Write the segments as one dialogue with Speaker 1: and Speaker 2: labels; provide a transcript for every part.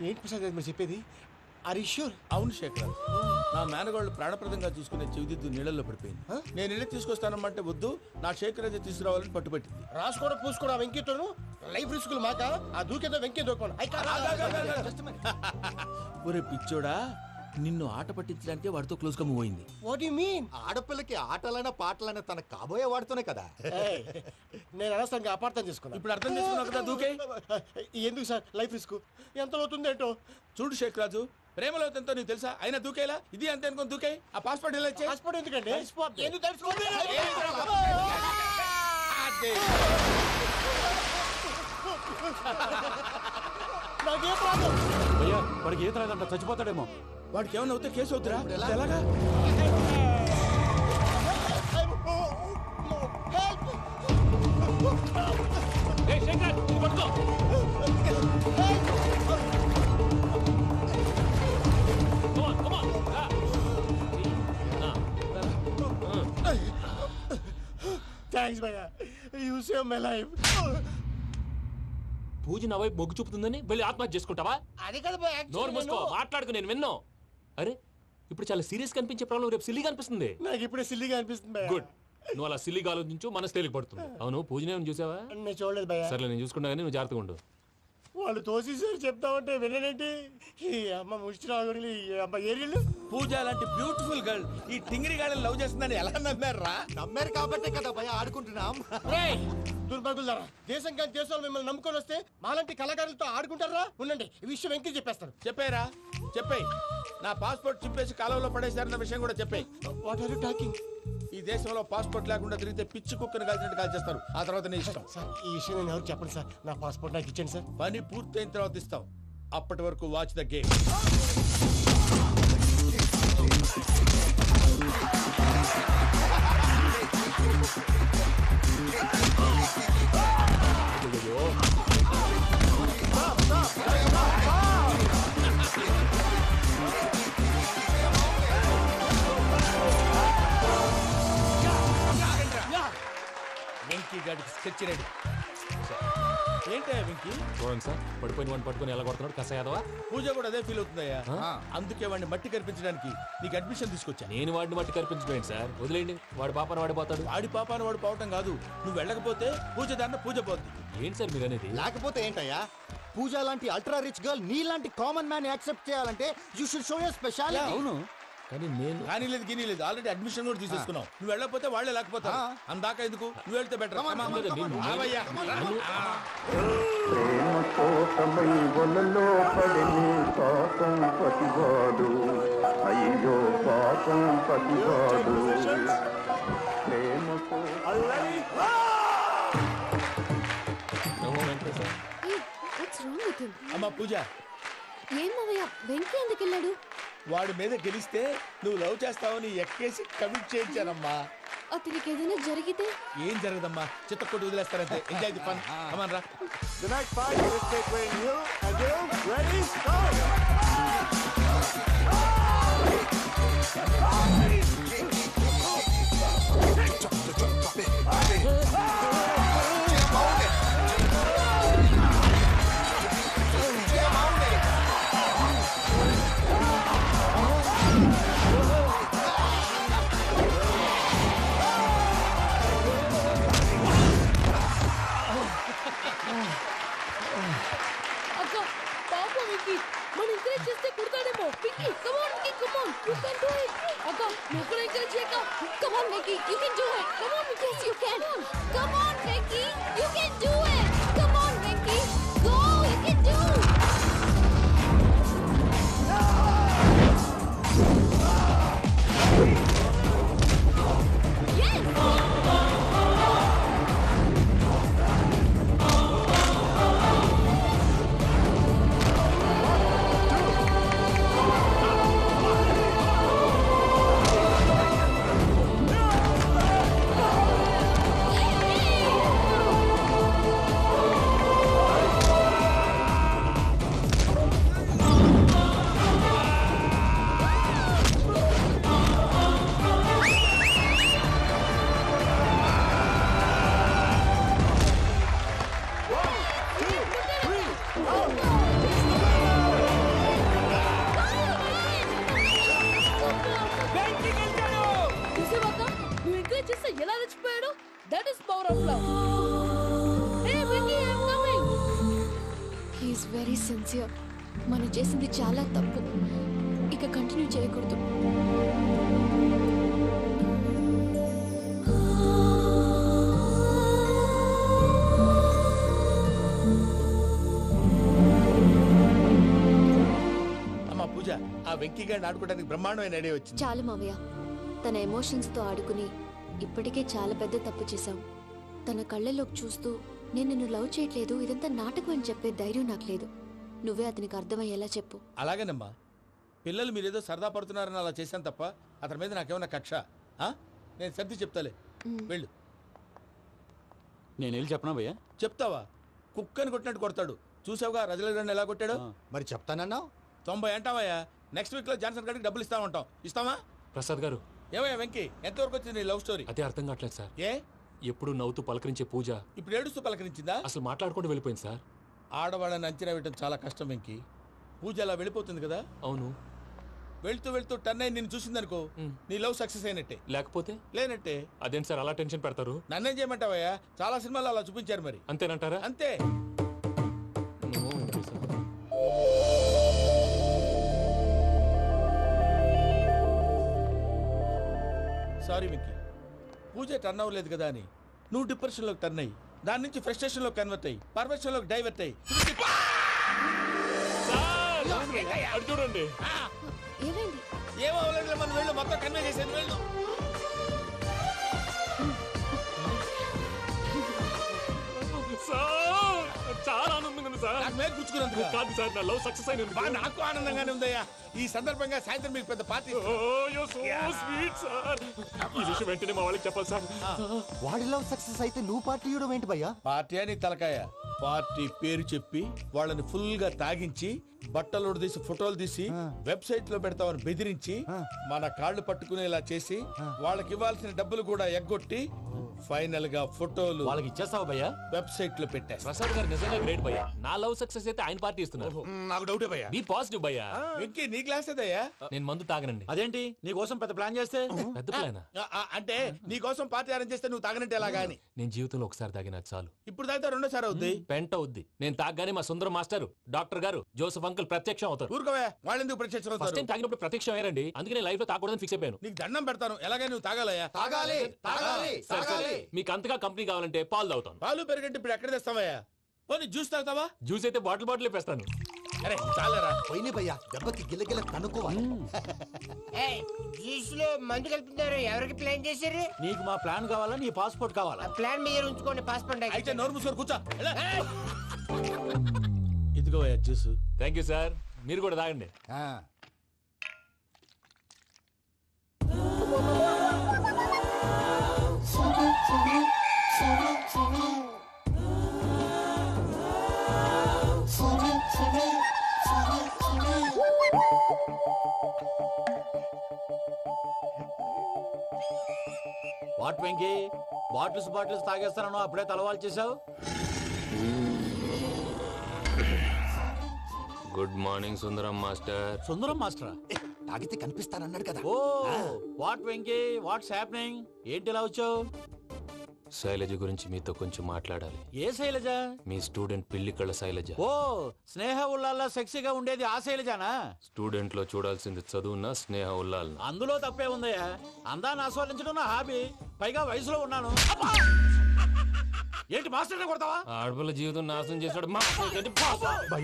Speaker 1: ఏంటి ప్రసాద్ గారు మీరు చెప్పేది? Are you sure?
Speaker 2: అవును శేఖర్, నా మేనగాళ్ళు ప్రాణప్రదంగా చూసుకునే చెవిదిద్దు నీళ్ళల్లో పడిపోయింది. నేను ఇల్లు తీసుకొస్తానమ్మంటే వద్దు, నా శేఖర్ అయితే తీసుకురావాలని పట్టుబట్టింది.
Speaker 1: రాసుకోవడం పూసుకోవడం ఆ వెంకీతోను లైఫ్ రిస్కులు మాక ఆ దూకేదో వెంకీ దూకోండి.
Speaker 2: ఒరే పిచ్చోడా, నిన్ను ఆట పట్టించడానికి వాడితో క్లోజ్ గా మూవ్ అయింది.
Speaker 1: What you mean?
Speaker 3: ఆడపిల్లకి ఆటలైనా పాటలైనా తన కాబోయే వాడుతూనే కదా.
Speaker 1: నేను అనవసరంగా అపార్థం చేసుకున్నా.
Speaker 2: ఇప్పుడు అర్థం చేసుకున్నావు కదా దూకే.
Speaker 1: ఎందుకు సార్ లైఫ్ రిస్క్? ఎంత అవుతుంది ఏంటో
Speaker 2: చూడు శేఖ్ రాజు, ప్రేమలో ఎంతో నీకు తెలుసా? అయినా దూకేలా ఇది అంతే అనుకుని దూకే. ఆ పాస్పోర్ట్ ఎలా ఇచ్చే?
Speaker 1: పాస్పోర్ట్ ఎందుకండి?
Speaker 2: ఎందుకు తడిసిపోతుంది?
Speaker 1: నాకేం ప్రాబ్లం?
Speaker 4: భయ్యా వాడికి ఈత రాదంట, చచ్చిపోతాడేమో.
Speaker 2: వాడికి ఏమన్నా అవుతే కేసు అవుతురా? ఎలాగా?
Speaker 1: థ్యాంక్స్ భయ్యా, యు సేవ్ మై లైఫ్.
Speaker 5: పూజ నా వైపు మొగ్గు చూపుతుందని వెళ్ళి ఆత్మహత్య చేసుకుంటావా?
Speaker 1: అది కదా భయ్యా,
Speaker 5: నోరు మూసుకో, మాట్లాడుకు, నేను విన్నాను. అరే ఇప్పుడు చాలా సీరియస్ కనిపించే ప్రాబ్లం రేపు సిల్లీగా అనిపిస్తుంది.
Speaker 1: నాకు ఇప్పుడే సిల్లీగా అనిపిస్తుంది భయ్యా.
Speaker 5: గుడ్, నువ్వు అలా సిల్లీగా ఆలోచించు, మనసు తేలిక పడుతుంది. అవును, పూజనే చూసావా?
Speaker 1: నేను చూడలేదు భయ్యా.
Speaker 5: సర్లే, నేను చూసుకున్నా కానీ నువ్వు జాగ్రత్తగా ఉండు.
Speaker 1: వాళ్ళు తోసేసారు చెప్తామంటే విననేంటి? ఈ అమ్మ ముష్టి ఈ అమ్మ ఏరియలు.
Speaker 2: పూజ లాంటి బ్యూటిఫుల్ గర్ల్ ఈ టింగిరి గాడిని లవ్ చేస్తుందని ఎలా నమ్మారా?
Speaker 3: నమ్మారు కాబట్టే కదా భయ ఆడుకుంటున్నాం.
Speaker 1: దుర్భగులారా, దేశం కానీ దేశాలు మిమ్మల్ని నమ్ముకొని వస్తే మాలాంటి కళాకారులతో ఆడుకుంటారా? ఉండండి, ఈ విషయం వెంకీ చెప్పేస్తాను.
Speaker 2: చెప్పారా? చెప్పేయ్. నా పాస్పోర్ట్ చింపేసి కాలంలో పడేశారన్న విషయం కూడా చెప్పేయ్.
Speaker 1: What are you talking?
Speaker 2: ఈ దేశంలో పాస్పోర్ట్ లేకుండా తిరిగితే పిచ్చి కుక్కను కాల్చినట్టు కాల్చేస్తారు. ఆ తర్వాత నీ ఇష్టం.
Speaker 1: సార్ ఈ విషయం నేను ఎవరు చెప్పండి సార్. నా పాస్పోర్ట్ నాకు ఇచ్చండి సార్.
Speaker 2: పని పూర్తయిన తర్వాత ఇస్తాం. అప్పటి వరకు వాచ్ ద గేమ్. వెంకీ గాడికి స్కెచ్ రెడీ. ఏంటయ్యా వెంకీ?
Speaker 5: చూడండి సార్, పడిపోయిన వాడిని పట్టుకొని ఎలా కొడుతున్నాడు కస యాదవా.
Speaker 2: పూజ కూడా అదే ఫీల్ అవుతుందయ్యా. అందుకే వాడిని మట్టి కనిపించడానికి నీకు అడ్మిషన్ తీసుకొచ్చా.
Speaker 5: నేను వాడిని మట్టి కనిపించడం సార్, వదిలేండి. వాడి పాపన వాడిపోతాడు.
Speaker 2: వాడి పాపాను వాడు పోవటం కాదు, నువ్వు వెళ్ళకపోతే పూజ దాన్న పూజ పోద్ది.
Speaker 5: ఏంటి సార్ మీరు అనేది?
Speaker 3: లేకపోతే ఏంటయ్యా, పూజ లాంటి అల్ట్రా రిచ్ గర్ల్ నీ లాంటి కామన్ మ్యాన్ యాక్సెప్ట్ చేయాలంటే you should show your speciality.
Speaker 4: అవును,
Speaker 5: కానీ నేను
Speaker 2: కానీ లేదు గిని లేదు, ఆల్రెడీ అడ్మిషన్ కూడా తీసేసుకున్నావు. నువ్వు వెళ్ళకపోతే వాళ్ళే లేకపోతా. అందాక ఎందుకు, నువ్వు వెళ్తే బెటర్.
Speaker 6: ప్రేమ కోసమై వలలో పడిని పాపం పతివాడు, అయ్యో పాపం పతివాడు. ప్రేమ
Speaker 2: అమ్మా పూజ,
Speaker 7: ఏం మావయ్య, వెంకీ ఎందుకు వెళ్ళాడు?
Speaker 2: వాడి మీద గెలిస్తే నువ్వు లవ్ చేస్తావని ఎక్కేసి కమిట్ చేయించానమ్మా.
Speaker 7: అతనికి ఏదైనా జరిగితే?
Speaker 2: ఏం జరగదమ్మా, చిత్తకొట్టు వదిలేస్తారంటే. Enjoy the fun. కమాన్ రా.
Speaker 1: The next fight is between you and you. Ready? Go!
Speaker 7: అక్క, పాప వెంకీ, మన ఎంకరేజ్ చేస్తే కుడతాడేమో. Venky, come on, Vicky, come on, you can do it. అక్క, నువ్వు కూడా ఎంకరేజ్ చేయక. Come on, Vicky, you can do it. Come on, Vicky, yes, you can. Come on, Vicky, you can do it. Come on, Vicky, go, you can do it. Yes! Sincere. మనం చేసింది చాలా తప్పు. ఇక continue చేయకూడదు.
Speaker 2: అమ్మా పూజ, ఆ వెంకీ గారిని ఆడుకోవడానికి బ్రహ్మాండమైన ఐడియా వచ్చింది.
Speaker 7: చాలు మావయ్య. తన ఎమోషన్స్తో ఆడుకుని ఇప్పటికే చాలా పెద్ద తప్పు చేశాం. తన కళ్ళలోకి చూస్తూ నేను నిన్ను లవ్ చేయట్లేదు, ఇదంతా నాటకం అని చెప్పే ధైర్యం నాకు లేదు. నువ్వే అతనికి అర్థమయ్యేలా చెప్పు.
Speaker 2: అలాగేనమ్మా, పిల్లలు మీరేదో సరదా పడుతున్నారని అలా చేశాను తప్ప అతని మీద నాకేమన్నా కక్ష? నేను సర్ది చెప్తాలే, వెళ్ళు.
Speaker 4: నేను వెళ్ళి చెప్పనా భయ్యా?
Speaker 2: చెప్తావా? కుక్కని కొట్టినట్టు కొడతాడు. చూసావుగా రజలగడ్డని ఎలా కొట్టాడు?
Speaker 3: మరి చెప్తానన్నావు.
Speaker 2: 90 అంటావయ్యా. నెక్స్ట్ వీక్ లో జాన్సన్ గారికి డబ్బులు ఇస్తామంటాం. ఇస్తావా?
Speaker 5: ప్రసాద్ గారు,
Speaker 2: ఏమయ్యా వెంకీ, ఎంతవరకు వచ్చింది నీ లవ్ స్టోరీ?
Speaker 5: అదే అర్థం కావట్లేదు సార్.
Speaker 2: ఏ
Speaker 5: ఎప్పుడు నవ్వుతూ పలకరించే పూజ
Speaker 2: ఇప్పుడు ఏడుస్తూ పలకరించిందా?
Speaker 5: అసలు మాట్లాడుకుంటూ వెళ్ళిపోయింది సార్.
Speaker 2: ఆడవాళ్ళని అంచనా వేయడం చాలా కష్టం వెంకీ. పూజ అలా వెళ్ళిపోతుంది కదా.
Speaker 5: అవును.
Speaker 2: వెళ్తూ వెళ్తూ టర్న్ అయి నిన్ను చూసిందనుకో, నీ లవ్ సక్సెస్ అయినట్టే.
Speaker 5: లేకపోతే
Speaker 2: లేనట్టే.
Speaker 5: అదేం సార్ అలా టెన్షన్ పెడతారు?
Speaker 2: నన్నేం చేయమంటావయ్యా? చాలా సినిమాలు అలా చూపించారు మరి.
Speaker 5: అంతేనంటారా?
Speaker 2: అంతే. సారీ వెంకీ, పూజ టర్న్ అవ్వలేదు కదా అని నువ్వు డిప్రెషన్ లోకి టర్న్ అయ్యి దాని నుంచి ఫ్రస్ట్రేషన్ లో కన్వర్ట్ అయ్యి పర్వర్షన్ లోకి డైవర్ట్ అయ్యి
Speaker 5: అటు చూడండి.
Speaker 7: ఏమైంది?
Speaker 2: ఏమో అవ్వలేదు, మనం వెళ్ళు, మొత్తం కన్వే చేసేది వెళ్ళు.
Speaker 5: సార్, చాలా ఆనందంగా ఉంది సార్.
Speaker 2: నాకు మీద గుచ్చుకున్నందుకు
Speaker 5: కాదు సార్, నా లవ్ సక్సెస్ అయినందుకు.
Speaker 2: బా, నాకు ఆనందంగానే ఉందయ్యా. ఈ సందర్భంగా సాయంత్రం మీకు పెద్ద పార్టీ.
Speaker 5: Sweet sir. ఈ విషయం వెంటనే మా వాళ్ళకి చెప్పాలి సార్.
Speaker 3: వాడి లవ్ సక్సెస్ అయితే నువ్వు పార్టీ ఇవ్వడం ఏంటి భయ్యా?
Speaker 2: పార్టీ అని తలకాయ. పార్టీ పేరు చెప్పి వాళ్ళని ఫుల్ గా తాగించి బట్టలు తీసి ఫోటోలు తీసి వెబ్సైట్ లో పెడతామని బెదిరించి మన కాళ్ళు పట్టుకునేలా చేసి వాళ్ళకి ఇవ్వాల్సిన డబ్బులు కూడా ఎగ్గొట్టి ఫైనల్ గా ఫోటోలు
Speaker 4: వాళ్ళకి ఇచ్చేస్తావు భయ్యా?
Speaker 2: వెబ్సైట్ లో పెట్టేస్తా.
Speaker 5: ప్రసాద్ గారు నిజంగా గ్రేట్ భయ్యా. నా లవ్ సక్సెస్ అయితే ఆయన పార్టీ ఇస్తున్నారు.
Speaker 2: నాకు డౌటే భయ్యా.
Speaker 5: బీ పాజిటివ్ భయ్యా.
Speaker 2: వెంకీ, నీ క్లాస్ అదయ్యా?
Speaker 5: నేను మందు తాగనండి.
Speaker 4: అదేంటి నీ కోసం పెద్ద ప్లాన్ చేస్తే?
Speaker 5: పెద్ద ప్లానా?
Speaker 2: అంటే నీ కోసం పార్టీ అరేంజ్ చేస్తే నువ్వు తాగనంటే ఎలాగా అని.
Speaker 5: నేను జీవితంలో ఒకసారి తాగినా చాలు.
Speaker 2: ఇప్పుడు తాగితే రెండోసారి అవుద్ది.
Speaker 5: పెంట అవుద్ది. నేను తాగగానే మా సుందరం మాస్టర్, డాక్టర్ గారు, జోసఫ్ అంకుల్ ప్రత్యక్షం అవుతారు.
Speaker 2: ఊరుకోవే, వాళ్ళు ఎందుకు ప్రత్యక్షం
Speaker 5: ఫస్ట్
Speaker 2: అవుతారు?
Speaker 5: టైం తాగినప్పుడు ప్రత్యక్షం అయ్యారండి. అందుకే నేను లైఫ్ లో తాగకూడదని ఫిక్స్ అయిపోయాను.
Speaker 2: నీకు దండం పెడతాను, ఎలాగే నువ్వు తాగాలయ్యా.
Speaker 3: తాగాలి తాగాలి
Speaker 5: సరే, సరే. మీకు అంతగా కంపెనీ కావాలంటే పాలు తాగుతాను.
Speaker 2: పాలు పెరిగంటే ఇప్పుడు ఎక్కడ తెస్తావయ్యా? పోనీ జ్యూస్ తాగుతావా?
Speaker 5: జ్యూస్ అయితే బాటిల్ వేస్తాను.
Speaker 2: అరే చాలరా.
Speaker 3: పోయినే భయ్యా, దెబ్బకి గిల్లగిల్ల కనుక్కోవాలి.
Speaker 8: జ్యూస్ లో మందు కలుపుతున్నారు. ఎవరికి ప్లాన్ చేశారు?
Speaker 4: నీకు మా ప్లాన్ కావాలా, నీ పాస్పోర్ట్ కావాలా?
Speaker 8: ప్లాన్ మీద ఉంచుకోండి, పాస్పోర్ట్
Speaker 2: అయితే నోరు మూసుకొని కూర్చో. ఇదిగో జ్యూస్.
Speaker 5: Thank you sir. మీరు కూడా తాగండి.
Speaker 4: వాట్ వెంకీ, బాటిల్స్ తాగేస్తానో అప్పుడే తలవాలు చేసావు?
Speaker 5: Good morning Sundaram master.
Speaker 4: Sundaram మాస్టరా?
Speaker 3: తాగితే కనిపిస్తానన్నాడు కదా.
Speaker 4: Oh what Venky, what's happening? ఏంటి ఇలా వచ్చావు?
Speaker 5: శైలజ గురించి మీతో కొంచెం మాట్లాడాలి.
Speaker 4: ఏ శైలజ?
Speaker 5: మీ స్టూడెంట్ పిల్లి కళ్ళ శైలజ.
Speaker 4: ఓ స్నేహ ఉల్లాల్లో సెక్సీగా ఉండేది ఆ శైలజానా?
Speaker 5: స్టూడెంట్ లో చూడాల్సింది చదువున్న స్నేహ ఉల్లాల్.
Speaker 4: అందులో తప్పే ఉందయ్యా. అందాన్ని ఆస్వాదించడం నా హాబీ. పైగా వయసులో ఉన్నాను. ఏంటి మాస్టర్ కొడతావా?
Speaker 5: ఆడపిల్ల జీవితం నాశనం చేశాడు.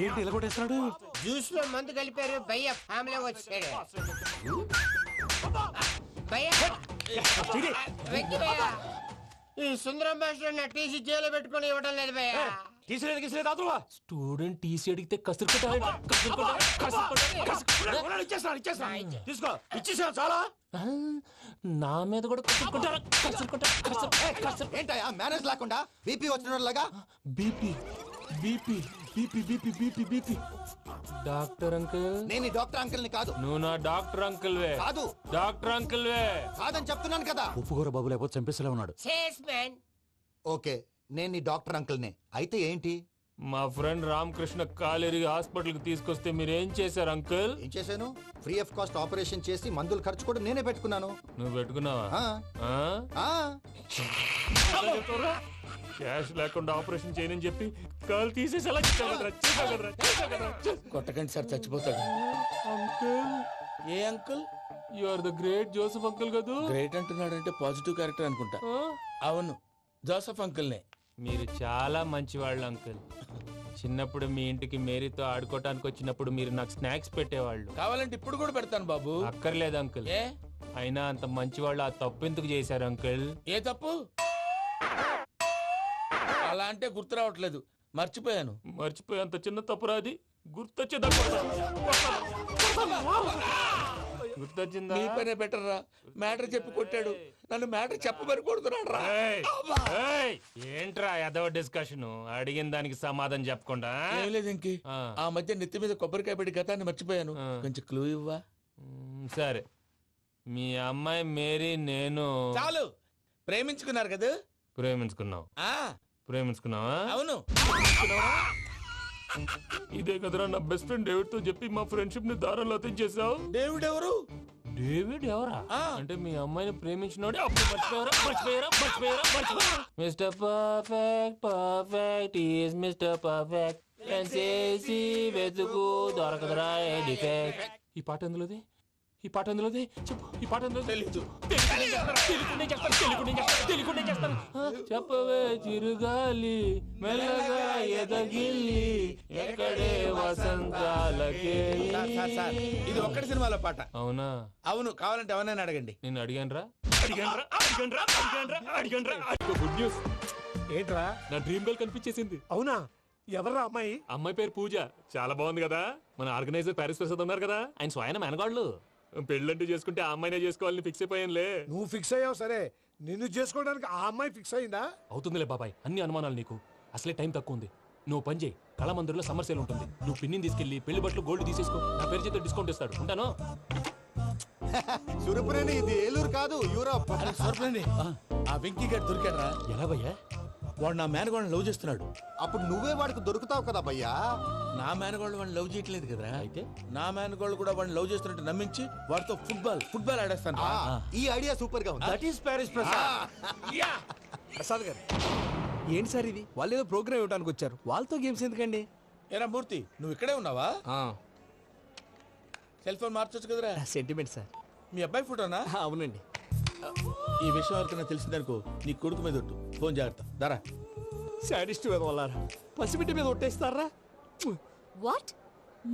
Speaker 4: ఏంటి ఇలా కొట్టేస్తున్నాడు?
Speaker 8: జ్యూస్ లో మందు కలిపారు. భయ్య ఫ్యామిలీ వచ్చాడు. భయ్య వెక్కి భయ్య, ఈ సుందరం భాష నా టీసీ జైల్లో పెట్టుకొని ఇవ్వడం లేదు భయ్య.
Speaker 4: తీసిలేదు అదువా?
Speaker 5: స్టూడెంట్ టీసీ అడిగితే కసురు
Speaker 4: తీసుకో, ఇచ్చేసా చాలా.
Speaker 5: నా మీద కూడా
Speaker 3: ఏంటయ్యా మేనేజ్ లేకుండా బీపీ వచ్చిన లాగా?
Speaker 5: BP BP BP BP BP BP. Doctor uncle,
Speaker 3: నేను ఈ డాక్టర్ అంకుల్ ని కాదు.
Speaker 5: నువ్వు నా డాక్టర్ అంకుల్ వే.
Speaker 3: కాదు.
Speaker 5: డాక్టర్ అంకుల్ వే.
Speaker 3: కాదని చెప్తున్నాను కదా.
Speaker 4: ఉప్పుకూర బాబు లేకపోతే చంపేసేలా ఉన్నాడు.
Speaker 8: Sales man.
Speaker 3: ఓకే, నేను నీ డాక్టర్ అంకుల్ నే. అయితే ఏంటి?
Speaker 5: మా ఫ్రెండ్ రామకృష్ణ కాలేరి హాస్పిటల్కి తీసుకొస్తే మీరేం చేశారు అంకుల్?
Speaker 3: ఏం చేశాను? ఫ్రీ ఆఫ్ కాస్ట్ ఆపరేషన్ చేసి మందుల ఖర్చు కూడా నేనే పెట్టుకున్నాను.
Speaker 5: నువ్వు పెట్టుకున్నావా?
Speaker 3: ఆ,
Speaker 5: ఆ?
Speaker 3: ఆ.
Speaker 5: క్యాష్ లేకుండా ఆపరేషన్ చేయనని చెప్పి కాలు తీసేసి అలా
Speaker 2: కొట్టకండి సార్, చచ్చిపోతాడు.
Speaker 5: అంకుల్,
Speaker 2: ఏ uncle?
Speaker 5: You are the great Joseph uncle కదూ?
Speaker 2: గ్రేట్ అంటున్నాడంటే పాజిటివ్ క్యారెక్టర్ అనుకుంటా.
Speaker 5: ఆ?
Speaker 2: అవును, జోసఫ్ అంకుల్నే.
Speaker 5: మీరు చాలా మంచివాళ్ళు అంకుల్. చిన్నప్పుడు మీ ఇంటికి మేరీతో ఆడుకోవటానికి వచ్చినప్పుడు మీరు నాకు స్నాక్స్ పెట్టేవాళ్ళు.
Speaker 2: కావాలంటే ఇప్పుడు కూడా పెడతాను బాబు.
Speaker 5: అక్కర్లేదు అంకుల్.
Speaker 2: ఏ
Speaker 5: అయినా అంత మంచివాళ్ళు ఆ తప్పు ఎందుకు చేశారు అంకుల్?
Speaker 2: ఏ తప్పు? అలా అంటే గుర్తు రావట్లేదు, మర్చిపోయాను.
Speaker 5: మర్చిపోయి అంత చిన్న తప్పురాది గుర్తొచ్చిందా? గుర్తొచ్చిందా?
Speaker 2: నీ పనే బెటర్ రా. మ్యాటర్ చెప్పి కొట్టాడు, నన్ను మ్యాటర్ చెప్పమని కొడుతున్నాడు రా.
Speaker 5: ఏయ్, ఏయ్, ఏంట్రా ఎదవ డిస్కషన్? అడిగిన దానికి సమాధానం చెప్పకుండా?
Speaker 2: ఏం లేదు ఇంకి.
Speaker 5: ఆ.
Speaker 2: ఆ మధ్య నెత్తి మీద కొబ్బరికాయ పెట్టి గతాన్ని మర్చిపోయాను.
Speaker 5: ఆ.
Speaker 2: కొంచెం క్లూ ఇవ్వా?
Speaker 5: సరే, మీ అమ్మాయి మేరీ నేను
Speaker 2: చాలు, ప్రేమించుకున్నారు కదా?
Speaker 5: ప్రేమించుకున్నావు.
Speaker 2: ఆ
Speaker 5: ప్రేమించుకున్నావా?
Speaker 2: అవును.
Speaker 5: ఇదే కదరా నా బెస్ట్ ఫ్రెండ్ డేవిడ్ తో చెప్పి మా ఫ్రెండ్షిప్ ని దారంలో అతించేసావు.
Speaker 2: డేవిడ్ ఎవరు?
Speaker 5: డేవిడ్ ఎవరా?
Speaker 2: ఆ.
Speaker 5: అంటే మీ అమ్మాయిని ప్రేమించినోడే అప్పుడు మర్చిపోయారా? Mister perfect perfect is mister perfect చేసి వెతుకు దొరకదురా డిఫెక్ట్. ఈ పాట ఎందులోది? ఈ పాట ఎందులోది? చెప్పు, ఈ పాట ఎందులో?
Speaker 2: తెలీదు.
Speaker 5: చెప్పవే చిరుగాలి మెల్లగా ఎదగిల్లి ఎక్కడే వసంతాలకే.
Speaker 2: సార్, ఇది ఒక్కటి సినిమాలో పాట.
Speaker 5: అవునా?
Speaker 2: అవును, కావాలంటే ఎవరైనా అడగండి.
Speaker 5: నేను అడిగానరా? Good news.
Speaker 9: ఏంట్రా?
Speaker 5: నా డ్రీమ్ గర్ల్ కనిపించేసింది.
Speaker 9: అవునా? ఎవరా అమ్మాయి?
Speaker 5: అమ్మాయి పేరు పూజ. చాలా బాగుంది కదా. మన ఆర్గనైజర్ ప్యారిస్ ప్రసాద్ ఉన్నారు కదా, ఆయన స్వయం మెనగాళ్ళు. పెళ్ళంటూ చేసుకుంటే ఆ అమ్మాయినే చేసుకోవాలని ఫిక్స్ అయిపోయానులే.
Speaker 9: నువ్వు ఫిక్స్ అయ్యావు సరే, నిన్ను చేసుకోవడానికి ఆ అమ్మాయి ఫిక్స్ అయిందా?
Speaker 5: అవుతుందిలే బాబాయ్, అన్ని అనుమానాలు నీకు. అసలే టైం తక్కువ ఉంది. నువ్వు పని చేయి, కళామందిర్లో సమ్మర్ సేల్ ఉంటుంది. నువ్వు పిన్నిని తీసుకెళ్లి పెళ్లి బట్టలు గోల్డ్ తీసేసుకో. నా పేరు చేత డిస్కౌంట్ ఇస్తాడు. ఉంటాను.
Speaker 3: సురపురేని, ఇది ఏలూరు కాదు, యూరోప్.
Speaker 2: సర్ప్లేండి, ఆ వెంకీ గారు దొరికాడరా.
Speaker 5: ఎలా భయ్యా?
Speaker 2: వాడు నా మేనగోళ్ళని లవ్ చేస్తున్నాడు.
Speaker 3: అప్పుడు నువ్వే వాడికి దొరుకుతావు కదా భయ్యా.
Speaker 2: నా మేనగోళ్ళు వాడిని లవ్ చేయట్లేదు కదరా.
Speaker 5: అయితే
Speaker 2: నా మేనగోళ్ళు కూడా వాడిని లవ్ చేస్తున్నట్టు నమ్మించి వాడితో ఫుట్బాల్ ఆడేస్తాను.
Speaker 3: ఆ, ఈ ఐడియా సూపర్ గా ఉంది.
Speaker 9: That is Paris Prasad. Prasad గారు, ఏంటి సార్ ఇది? వాళ్ళు ఏదో ప్రోగ్రామ్ ఇవ్వడానికి వచ్చారు, వాళ్ళతో గేమ్స్ ఎందుకండి?
Speaker 2: ఏరా మూర్తి, నువ్వు ఇక్కడే ఉన్నావా? సెల్ ఫోన్ మార్చొచ్చు కదరా.
Speaker 9: Sentiment sir.
Speaker 2: మీ అబ్బాయి ఫోటోనా?
Speaker 9: అవునండి.
Speaker 2: ఈ విషయం ఎవరికైనా తెలిసిందనుకో, నీ కొడుకు మీద ఒట్టు. ఫోన్ జాగ్రత్త. దారా.
Speaker 9: సాడిస్ట్ మీద వాళ్ళారా, పసిబిడ్డ మీద ఒట్టేస్తారా?
Speaker 7: వాట్?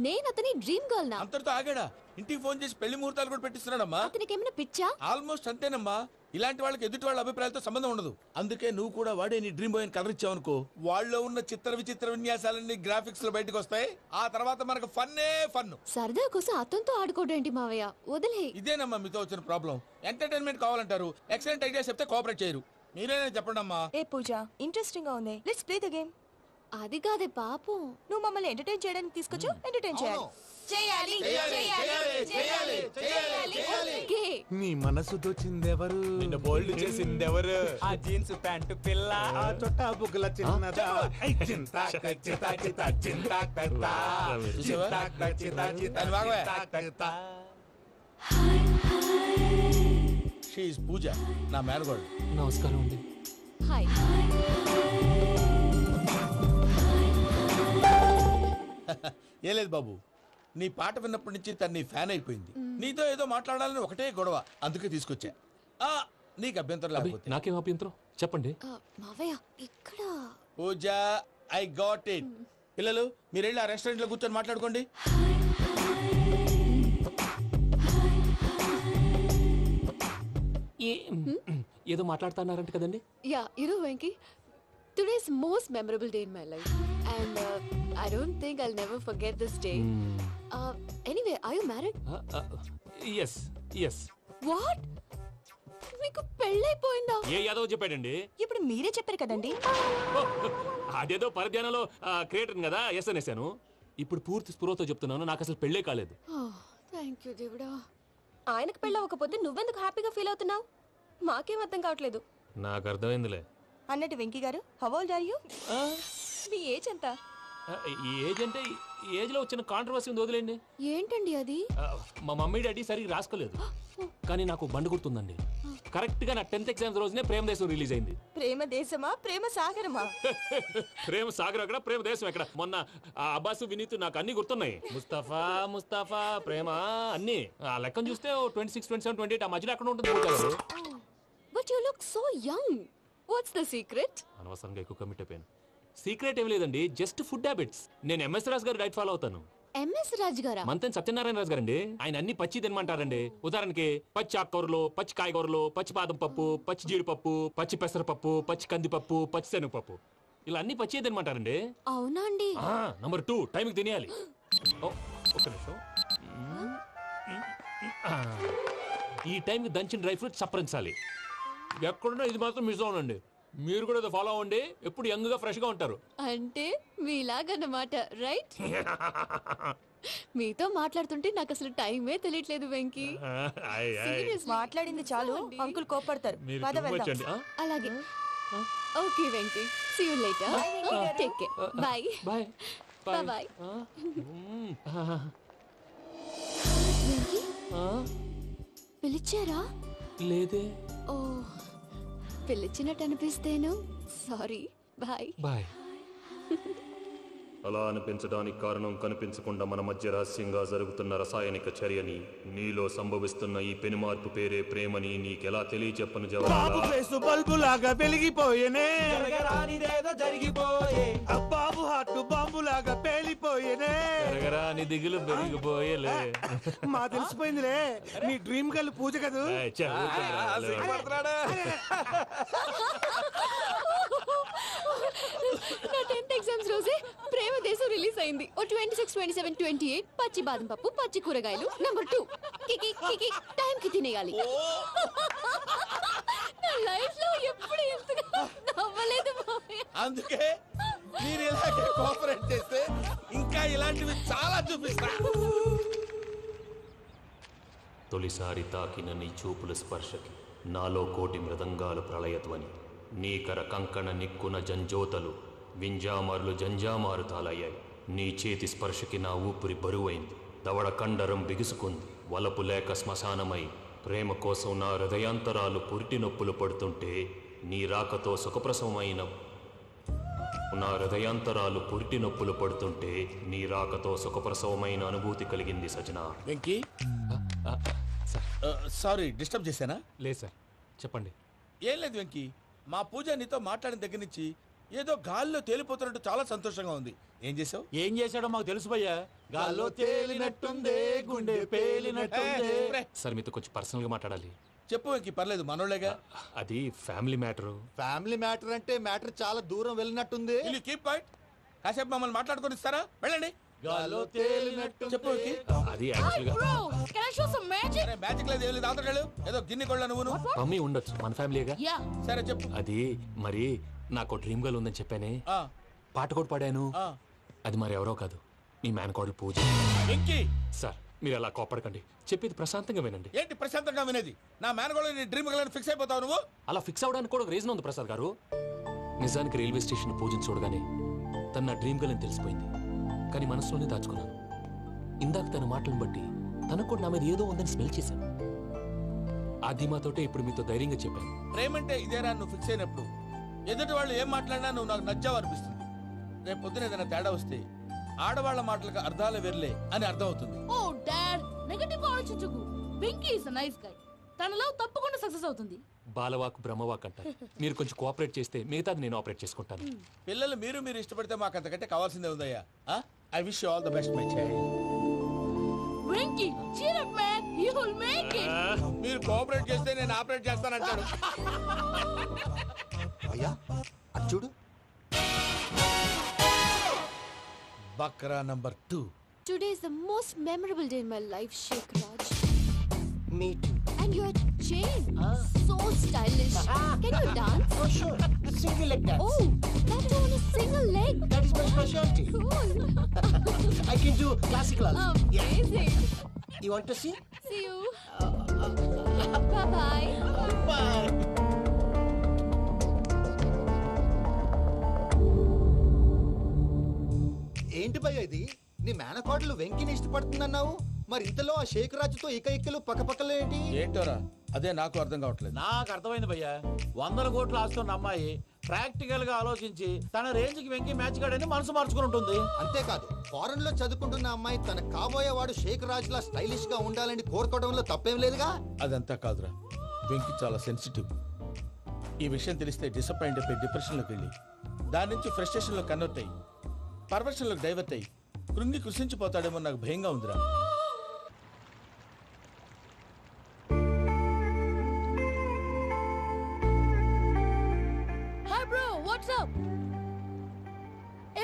Speaker 7: నేను అతని డ్రీమ్ గర్ల్ నా?
Speaker 2: అంతటితో ఆగాడా? ఇంటికి ఫోన్ చేసి పెళ్లి ముహూర్తాలు కూడా పెట్టిస్తున్నాడమ్మా.
Speaker 7: అతనికి ఏమైనా పిచ్చా?
Speaker 2: ఆల్మోస్ట్ అంతేనమ్మా. ఇలాంటి వాళ్ళకి ఎదుటి వాళ్ళ అభిప్రాయాలతో సంబంధం ఉండదు. అందుకే నువ్వు కూడా వాడే నీ డ్రీమ్ బాయ్ కవర్ ఇచ్చావనుకో, వాళ్ళలో ఉన్న చిత్ర విచిత్ర విన్యాసాలన్నీ గ్రాఫిక్స్ లో బయటకు వస్తాయి. ఆ తర్వాత మనకు ఫన్నే ఫన్.
Speaker 7: సరదా కోసం అతనితో ఆడుకోడేంటి మావయ్య? వదిలే.
Speaker 2: ఇదేనమ్మా మీతో వచ్చిన ప్రాబ్లం. ఎంటర్టైన్మెంట్ కావాలంటారు, ఎక్సలెంట్ ఐడియా చెప్తే కోఆపరేట్ చేయరు. మీరేనా చెప్పండి అమ్మా.
Speaker 10: ఏ పూజ, ఇంట్రెస్టింగ్ గా ఉంది. Let's play the game.
Speaker 7: అది కాదే పాపం.
Speaker 10: నువ్వు మమ్మల్ని ఎంటర్టైన్ చేయడానికి తీసుకొచ్చు, ఎంటర్టైన్ చేయాలి. చేయాలి
Speaker 7: గే.
Speaker 9: నీ మనసు దోచిందెవరు?
Speaker 5: నిన్ను బోల్డ్ చేసిందెవరు?
Speaker 9: ఆ జీన్స్ ప్యాంటు పిల్ల, ఆ చొట్టా బుగ్గల చిన్నదా.
Speaker 2: చూసావా? దాన్ని బాగోయ్. She is పూజ, నా మేనగోడు.
Speaker 5: నమస్కారం అండి.
Speaker 7: హాయ్.
Speaker 2: ఏ లేదు బాబు, నీ పాట విన్నప్పటి నుంచి తను నీ ఫ్యాన్ అయిపోయింది. నీతో ఏదో మాట్లాడాలని ఒకటే గొడవ, అందుకే తీసుకొచ్చా. ఆ, నీకు అభ్యంతరం
Speaker 5: అబ్బే,
Speaker 2: లేకపోతే.
Speaker 5: నాకేం అభ్యంతరం చెప్పండి.
Speaker 7: మావయ్య ఇక్కడ.
Speaker 2: పూజ, ఐ గాట్ ఇట్. పిల్లలు, మీరు వెళ్ళి ఆ రెస్టారెంట్ లో కూర్చొని మాట్లాడుకోండి.
Speaker 5: ఏదో మాట్లాడుతున్నారంట కదండి.
Speaker 7: Yeah, Venky, today's most memorable day in my life, and I don't think I'll never forget this day. Anyway, are you married?
Speaker 5: Yes yes.
Speaker 7: What? మీకు పెళ్ళైపోయిందా?
Speaker 5: ఏ యాదవ్ చెప్పాడండి?
Speaker 10: ఇప్పుడు మీరే చెప్పారు కదండి.
Speaker 5: అదేదో పరధ్యానంలో క్రియేటర్ కదా ఎస్ అనేసాను. ఇప్పుడు పూర్తి స్పృహతో చెప్తున్నాను, నాకు అసలు పెళ్ళే కాలేదు.
Speaker 7: థ్యాంక్ యూ దేవుడా.
Speaker 10: ఆయనకు పెళ్ళవకపోతే నువ్వెందుకు హ్యాపీగా ఫీల్ అవుతున్నావు? మాకేం అర్థం కావట్లేదు.
Speaker 5: నాకు అర్థమైందిలే.
Speaker 10: అన్నట్టు వెంకీ గారు, హౌ ఓల్డ్ ఆర్ యు? మీ ఏజ్ ఎంత?
Speaker 5: ఏజ్ అంటే ఏజ్ లో వచ్చిన కాంట్రవర్సీ ఉంది, వదిలేండి.
Speaker 10: ఏంటండి అది?
Speaker 5: మా మమ్మీ డాడీ సరిగ్గా రాసుకోలేదు, కానీ నాకు బండి గుర్తుందండి. కరెక్ట్ గా నా 10th ఎగ్జామ్స్ రోజునే ప్రేమ దేశం రిలీజ్ అయింది.
Speaker 10: ప్రేమ దేశమా ప్రేమ సాగరమా?
Speaker 5: ప్రేమ సాగర్ ఎక్కడ, ప్రేమ దేశం ఎక్కడ? మొన్న ఆ అబ్బాసు వినీత్ నాకు అన్ని గుర్తున్నాయి. ముస్తఫా ప్రేమ అన్ని ఆ లెక్కను చూస్తే 26, 27, 28 ఆ మధ్యలో ఎక్కడ ఉంటుంది పూజ గారు.
Speaker 10: But you look so young. What's the secret?
Speaker 5: అనవసరంగా ఎక్కువ కమిట్ అయిపోయాను. సీక్రెట్ ఏం లేదండి, జస్ట్ ఫుడ్ హ్యాబిట్స్. నేను ఎంఎస్ రాజు గారు డైట్ ఫాలో అవుతాను.
Speaker 10: ఎంఎస్ రాజు గారా?
Speaker 5: మంతెన్ సత్యనారాయణ రాజు గారండి. ఆయన అన్ని పచ్చి తినమంటారండి. ఉదాహరణకి పచ్చి ఆకుకూరలు, పచ్చి కాయగూరలు, పచ్చి బాదం పప్పు, పచ్చి జీడిపప్పు, పచ్చి పెసరపప్పు, పచ్చి కందిపప్పు, పచ్చి శనగపప్పు, ఇలా అన్ని పచ్చి తినమంటారండి.
Speaker 10: అవునా అండి?
Speaker 5: నంబర్ 2 టైంకి తినేయాలి. ఒక్క నిమిషం. ఈ టైంకి దంచిన డ్రై ఫ్రూట్స్ సప్పరించాలి. ఎక్కడున్నా ఇది మాత్రం మిస్ అవునండి. మీరు కూడా ఫాలో అవ్వండి, ఎప్పుడు యంగ్ గా ఫ్రెష్ గా ఉంటారు.
Speaker 10: అంటే మీలాగన్నమాట, రైట్? మీతో మాట్లాడుతుంటే నాకు అసలు టైమే తెలియట్లేదు వెంకీ. మాట్లాడింది చాలు, అంకుల్ కోపడతారు. అలాగే. Okay Venky, see you later. Take care. Bye
Speaker 5: bye
Speaker 10: bye bye. Venky పిలిచారా?
Speaker 5: లేదే.
Speaker 10: ఓ, పిలిచినట్టు అనిపిస్తేను సారీ. Bye
Speaker 5: bye.
Speaker 11: అలా అనిపించడానికి కారణం కనిపించకుండా మన మధ్య రహస్యంగా జరుగుతున్న రసాయనిక చర్యని, నీలో సంభవిస్తున్న ఈ పెనుమార్పు పేరే ప్రేమని నీకెలా తెలియచెప్పను జవాబు.
Speaker 2: బల్బు లాగా వెలిగిపోయేనే,
Speaker 9: జరిగిపోయే
Speaker 2: బాబు హార్ట్ బాంబు లాగా పేలిపోయేనే.
Speaker 5: నీ దిగులు పెరిగిపోయేలే.
Speaker 2: మా తెలిసిపోయిందిలే, నీ డ్రీమ్ గర్ల్ పూజ కదూ.
Speaker 10: నా 10th ఎగ్జామ్స్ రోజే ప్రేమ దేశం రిలీజ్ అయింది. ఓ 26, 27, 28 పచ్చి బాదం పప్పు, పచ్చి కూరగాయలు. నంబర్ 2 కికి టైం కి తినేయాలి. నా లైఫ్ లో ఎప్పుడు ఎంతగా నవ్వలేదు మామయ్య.
Speaker 2: అందుకే మీరు ఇలాగే కోఆపరేట్ చేస్తే ఇంకా ఇలాంటివి చాలా చూపిస్తా.
Speaker 11: తొలిసారి తాకిన నీ చూపుల స్పర్శకి నాలో కోటి మృదంగాలు ప్రళయధ్వని. నీకర కంకణ నిక్కున జంజోతలు వింజామారులు జంజామారు తాలయ్యాయి. నీ చేతి స్పర్శకి నా ఊపిరి బరువైంది. దవడ కండరం బిగుసుకుంది. వలపు లేక శ్మశానమై ప్రేమ కోసం నా హృదయాంతరాలు పురిటి నొప్పులు పడుతుంటే నీ రాకతో సుఖప్రసవమైన నా హృదయాంతరాలు పురిటి నొప్పులు పడుతుంటే నీ రాకతో సుఖప్రసవమైన అనుభూతి కలిగింది సజనా.
Speaker 2: వెంకీ, సారీ డిస్టర్బ్ చేశానా?
Speaker 5: లేదు సార్, చెప్పండి.
Speaker 2: ఏం లేదు వెంకీ, మా పూజ నీతో మాట్లాడిన దగ్గర నుంచి ఏదో గాల్లో తేలిపోతున్నట్టు చాలా సంతోషంగా ఉంది. ఏం చేసావు?
Speaker 4: ఏం చేశాడో మాకు తెలుసు భయ్యా. గాల్లో తేలినట్టుందే, గుండె పేలినట్టుందే.
Speaker 5: సార్ మీతో కొంచెం పర్సనల్ గా మాట్లాడాలి.
Speaker 2: చెప్పు వెంకీ, పర్లేదు, మనోళ్ళేగా.
Speaker 5: అది ఫ్యామిలీ మ్యాటరు.
Speaker 3: ఫ్యామిలీ మ్యాటర్ అంటే మ్యాటర్ చాలా దూరం వెళ్ళినట్టుంది.
Speaker 2: Keep point. కాసేపు మమ్మల్ని మాట్లాడుకొని ఇస్తారా? వెళ్ళండి.
Speaker 3: గాల్లో తేలినట్టు
Speaker 2: చెప్పు వెంకీ.
Speaker 5: అది యాక్చువల్గా
Speaker 7: Bro, can I show some magic?
Speaker 2: Magic లేదు, ఏం లేదు, ఆతడాలు ఏదో గిన్నె కొళ్ళ నువ్వు.
Speaker 5: మమ్మీ ఉండొచ్చు, మన ఫ్యామిలీగా.
Speaker 7: Yeah.
Speaker 2: సరే చెప్పు.
Speaker 5: అది మరి నాకు డ్రీమ్ గర్ల్ ఉందని చెప్పానే,
Speaker 2: ఆ,
Speaker 5: పాట కూడా పాడాను.
Speaker 2: ఆ.
Speaker 5: అది మరి ఎవరో కాదు, మీ మేనకోడలు పూజ.
Speaker 2: వెంకీ,
Speaker 5: సార్ మీరు అలా కోపడకండి, చెప్పేది ప్రశాంతంగా వినండి.
Speaker 2: ఏంటి ప్రశాంతంగా వినేది? నా మేనగోళ నీ డ్రీమ్ గర్ల్ ఫిక్స్ అయిపోతావు నువ్వు.
Speaker 5: అలా ఫిక్స్ అవడానికి కూడా ఒక రీజన్ ఉంది ప్రసాద్ గారు. నిజానికి రైల్వే స్టేషన్ పూజను చూడగానే తన నా డ్రీమ్ గర్ల్ అని తెలిసిపోయింది. కానీ మనసులోనే దాచుకున్నాను. ఇందాక తన మాటలను బట్టి తనకు కూడా నా మీద ఏదో ఉందని స్మెల్ చేశాను. ఆ ధీమాతోటే ఇప్పుడు మీతో ధైర్యంగా చెప్పాను.
Speaker 2: ప్రేమంటే ఇదేరా నువ్వు ఫిక్స్ అయినప్పుడు ఎదుటి వాళ్ళు ఏం మాట్లాడినా నువ్వు నాకు నచ్చావు అనిపిస్తుంది. రేపు పొద్దున ఏదైనా తేడా వస్తే ఆడవాళ్ల మాటలకు అర్థాలు వెర్లే అని అర్థం అవుతుంది.
Speaker 7: Oh, Dad, నెగటివ్ ఆలోచించకు. Venky is a nice guy. తన లవ్ తప్పకుండా సక్సెస్ అవుతుంది.
Speaker 5: బాలవాక్ బ్రహ్మవాక్ అంటారు. మీరు కొంచెం కోఆపరేట్ చేస్తే మిగతాది నేను ఆపరేట్ చేసుకుంటాను.
Speaker 2: పిల్లలు మీరు ఇష్టపడితే మాకు అంతకంటే కావాల్సిందే ఉందయ్యా. I wish you all the best my child.
Speaker 7: Venky, cheer up man, you will make it.
Speaker 2: మీరు కోఆపరేట్ చేస్తే నేను ఆపరేట్ చేస్తానంటాడు.
Speaker 3: అయ్యా అది చూడు.
Speaker 2: Bakra number 2.
Speaker 10: Today is the most memorable day in my life, Sheikh Raj.
Speaker 1: Me too.
Speaker 10: And your chain, so stylish. Can you dance?
Speaker 1: Oh, sure. Single leg dance.
Speaker 10: Oh, that is on a single leg.
Speaker 1: That is my specialty.
Speaker 10: Cool.
Speaker 1: I can do classical also.
Speaker 10: Amazing.
Speaker 1: You want to see?
Speaker 10: See you. Bye-bye.
Speaker 1: Bye.
Speaker 3: ఏంటి భయ్య ఇది? నీ మేనకోడలు వెంకిని ఇష్టపడుతుందన్నావు, మరి ఇంతలో ఆ షేక్ రాజుతో ఇక్కలు పక్కపక్కలో ఏంటి?
Speaker 2: ఏంటోరా అదే నాకు అర్థం కావట్లేదు.
Speaker 4: నాకు అర్థమైంది భయ్యా, 100 కోట్లు ఆస్తున్న అమ్మాయి ప్రాక్టికల్ గా ఆలోచించి తన రేంజ్ కి వెంకి మ్యాచ్ కాడని మనసు మార్చుకుని ఉంటుంది.
Speaker 3: అంతేకాదు, ఫారెన్ లో చదువుకుంటున్న అమ్మాయి తన కాబోయేవాడు షేక్ రాజ్ లా స్టైలిష్ గా ఉండాలని కోరుకోవడంలో తప్పేం లేదుగా.
Speaker 2: అదంతా కాదురా, వెంకి చాలా సెన్సిటివ్. ఈ విషయం తెలిస్తే డిసప్పాయింట్ అయిపోయి డిప్రెషన్లోకి వెళ్ళి దాని నుంచి ఫ్రస్ట్రేషన్లో కన్వర్ట్ అయ్యి పర్వర్షన్లోకి డైవర్ట్ అయ్యి కృంగి కృషించిపోతాడేమో నాకు భయంగా ఉందిరా.
Speaker 7: Hi bro, what's up?